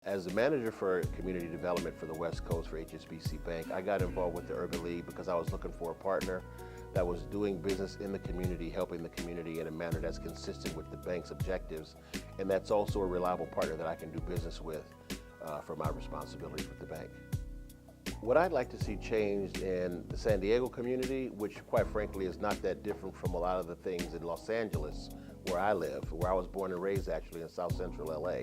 As the manager for community development for the West Coast for HSBC Bank, I got involved with the Urban League because I was looking for a partner that was doing business in the community, helping the community in a manner that's consistent with the bank's objectives, and that's also a reliable partner that I can do business with for my responsibilities with the bank. What I'd like to see changed in the San Diego community, which quite frankly is not that different from a lot of the things in Los Angeles, where I live, where I was born and raised actually in South Central LA,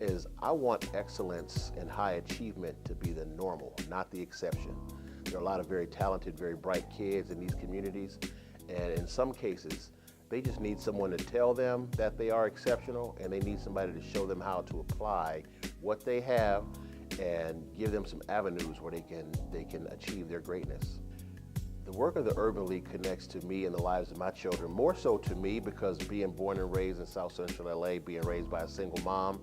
is I want excellence and high achievement to be the normal, not the exception. There are a lot of very talented, very bright kids in these communities, and in some cases, they just need someone to tell them that they are exceptional, and they need somebody to show them how to apply what they have and give them some avenues where they can achieve their greatness. The work of the Urban League connects to me and the lives of my children, more so to me because being born and raised in South Central LA, being raised by a single mom,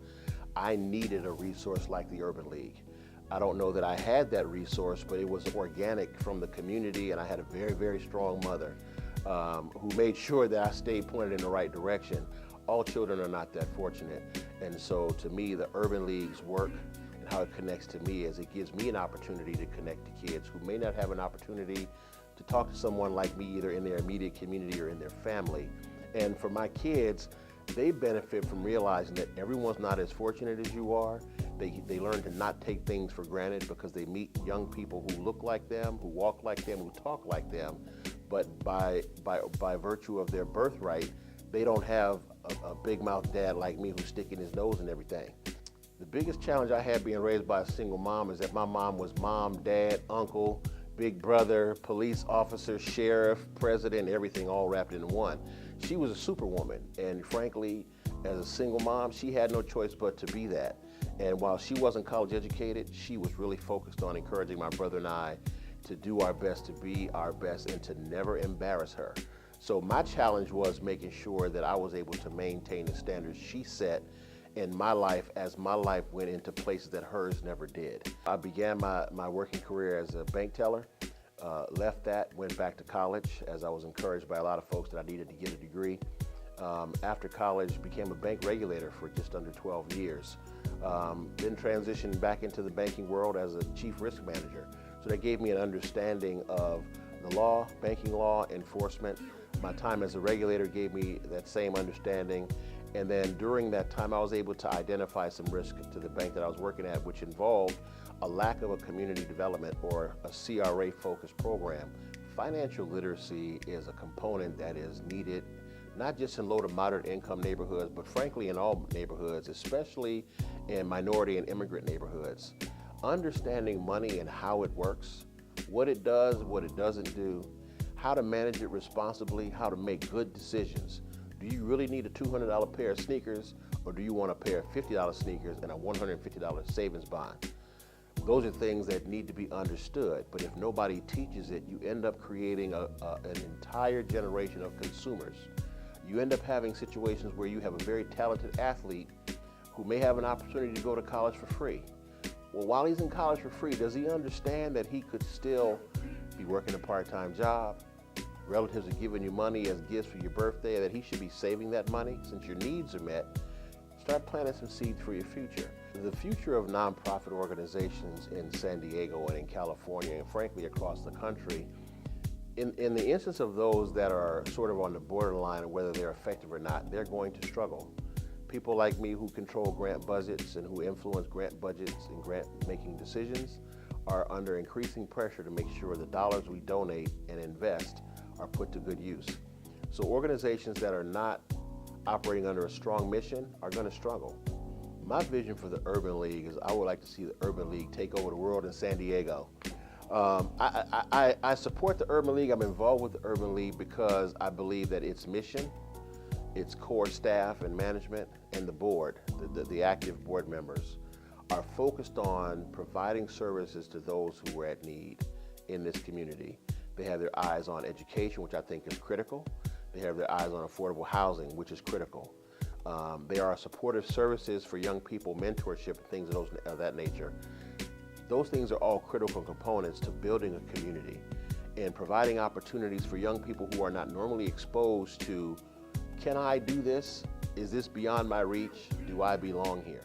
I needed a resource like the Urban League. I don't know that I had that resource, but it was organic from the community, and I had a very, very strong mother who made sure that I stayed pointed in the right direction. All children are not that fortunate, and so to me, the Urban League's work and how it connects to me is it gives me an opportunity to connect to kids who may not have an opportunity to talk to someone like me either in their immediate community or in their family. And for my kids, they benefit from realizing that everyone's not as fortunate as you are. They learn to not take things for granted because they meet young people who look like them, who walk like them, who talk like them, but by virtue of their birthright, they don't have a big mouth dad like me who's sticking his nose in everything. The biggest challenge I had being raised by a single mom is that my mom was mom, dad, uncle, big brother, police officer, sheriff, president, everything all wrapped into one. She was a superwoman, and frankly, as a single mom, she had no choice but to be that. And while she wasn't college educated, she was really focused on encouraging my brother and I to do our best, to be our best, and to never embarrass her. So my challenge was making sure that I was able to maintain the standards she set in my life as my life went into places that hers never did. I began my working career as a bank teller, left that, went back to college as I was encouraged by a lot of folks that I needed to get a degree. After college, became a bank regulator for just under 12 years. Then transitioned back into the banking world as a chief risk manager. So that gave me an understanding of the law, banking law, enforcement. My time as a regulator gave me that same understanding. And then during that time, I was able to identify some risk to the bank that I was working at, which involved a lack of a community development or a CRA-focused program. Financial literacy is a component that is needed, not just in low to moderate income neighborhoods, but frankly in all neighborhoods, especially in minority and immigrant neighborhoods. Understanding money and how it works, what it does, what it doesn't do, how to manage it responsibly, how to make good decisions. Do you really need a $200 pair of sneakers, or do you want a pair of $50 sneakers and a $150 savings bond? Those are things that need to be understood, but if nobody teaches it, you end up creating an entire generation of consumers. You end up having situations where you have a very talented athlete who may have an opportunity to go to college for free. Well, while he's in college for free, does he understand that he could still be working a part-time job? Relatives are giving you money as gifts for your birthday, that he should be saving that money since your needs are met. Start planting some seeds for your future. The future of nonprofit organizations in San Diego and in California, and frankly across the country, in the instance of those that are sort of on the borderline of whether they're effective or not, they're going to struggle. People like me who control grant budgets and who influence grant budgets and grant making decisions are under increasing pressure to make sure the dollars we donate and invest are put to good use. So organizations that are not operating under a strong mission are going to struggle. My vision for the Urban League is I would like to see the Urban League take over the world in San Diego. I support the Urban League. I'm involved with the Urban League because I believe that its mission, its core staff and management, and the board, the active board members, are focused on providing services to those who are at need in this community. They have their eyes on education, which I think is critical. They have their eyes on affordable housing, which is critical. There are supportive services for young people, mentorship, and things of that nature. Those things are all critical components to building a community and providing opportunities for young people who are not normally exposed to, can I do this? Is this beyond my reach? Do I belong here?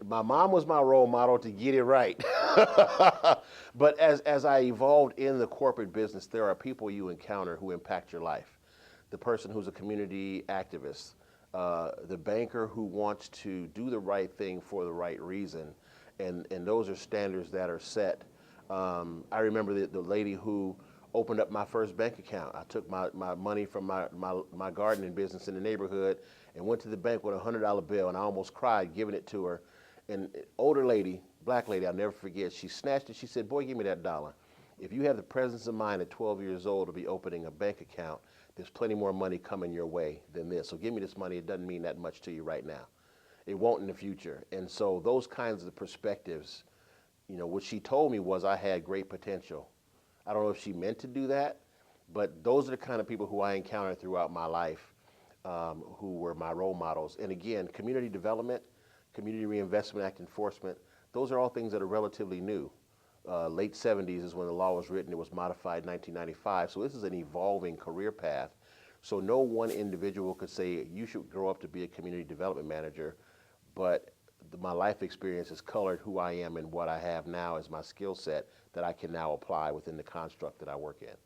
My mom was my role model to get it right. But as I evolved in the corporate business, there are people you encounter who impact your life. The person who's a community activist, the banker who wants to do the right thing for the right reason, and those are standards that are set. I remember the lady who opened up my first bank account. I took my money from my gardening business in the neighborhood and went to the bank with $100 bill, and I almost cried giving it to her. And older lady, black lady, I'll never forget, she snatched it. She said, "Boy, give me that dollar. If you have the presence of mind at 12 years old to be opening a bank account, there's plenty more money coming your way than this. So give me this money. It doesn't mean that much to you right now. It won't in the future." And so those kinds of perspectives, what she told me was I had great potential. I don't know if she meant to do that, but those are the kind of people who I encountered throughout my life, who were my role models. And again, community development, Community Reinvestment Act enforcement, those are all things that are relatively new. Late 70s is when the law was written. It was modified in 1995. So this is an evolving career path. So no one individual could say you should grow up to be a community development manager, but my life experience has colored who I am and what I have now as my skill set that I can now apply within the construct that I work in.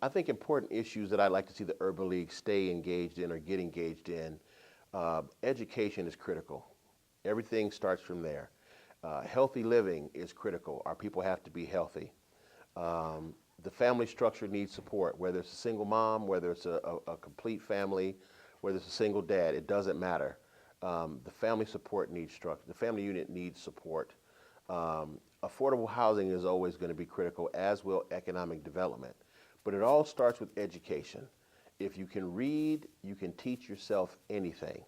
I think important issues that I'd like to see the Urban League stay engaged in or get engaged in, education is critical. Everything starts from there. Healthy living is critical. Our people have to be healthy. The family structure needs support, whether it's a single mom, whether it's a complete family, whether it's a single dad, it doesn't matter. The family support needs structure. The family unit needs support. Affordable housing is always going to be critical, as will economic development. But it all starts with education. If you can read, you can teach yourself anything.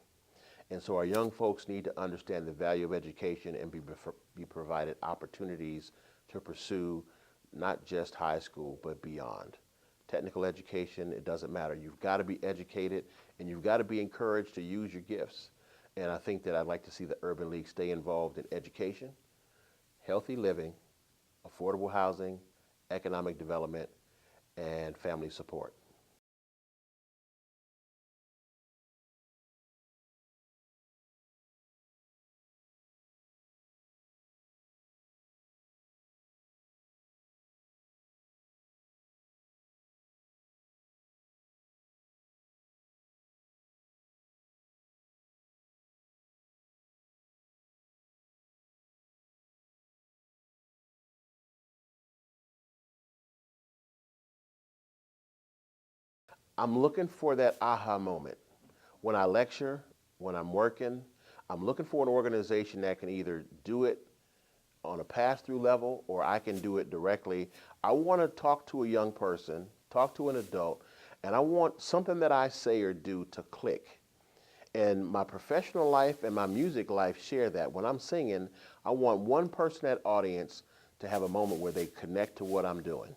And so our young folks need to understand the value of education and be provided opportunities to pursue not just high school, but beyond. Technical education, it doesn't matter. You've got to be educated and you've got to be encouraged to use your gifts. And I think that I'd like to see the Urban League stay involved in education, healthy living, affordable housing, economic development, and family support. I'm looking for that aha moment. When I lecture, when I'm working, I'm looking for an organization that can either do it on a pass-through level or I can do it directly. I want to talk to a young person, talk to an adult, and I want something that I say or do to click. And my professional life and my music life share that. When I'm singing, I want one person in that audience to have a moment where they connect to what I'm doing.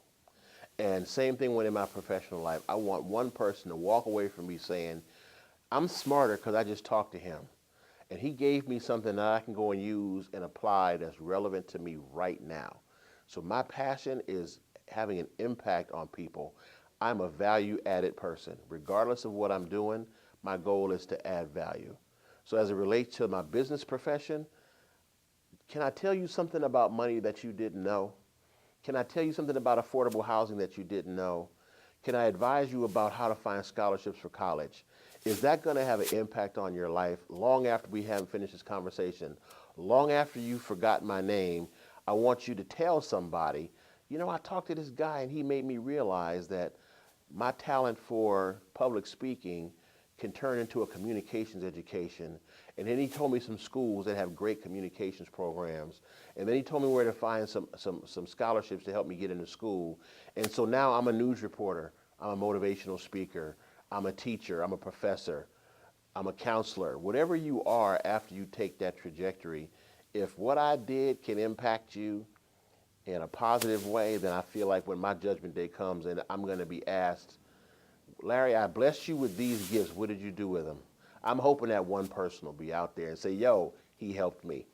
And same thing when in my professional life, I want one person to walk away from me saying, I'm smarter because I just talked to him. And he gave me something that I can go and use and apply that's relevant to me right now. So my passion is having an impact on people. I'm a value added person. Regardless of what I'm doing, my goal is to add value. So as it relates to my business profession, can I tell you something about money that you didn't know? Can I tell you something about affordable housing that you didn't know? Can I advise you about how to find scholarships for college? Is that going to have an impact on your life long after we haven't finished this conversation? Long after you've forgotten my name, I want you to tell somebody, you know, I talked to this guy and he made me realize that my talent for public speaking can turn into a communications education. And then he told me some schools that have great communications programs. And then he told me where to find some scholarships to help me get into school. And so now I'm a news reporter. I'm a motivational speaker. I'm a teacher. I'm a professor. I'm a counselor. Whatever you are after you take that trajectory, if what I did can impact you in a positive way, then I feel like when my judgment day comes and I'm going to be asked, Larry, I blessed you with these gifts. What did you do with them? I'm hoping that one person will be out there and say, yo, he helped me.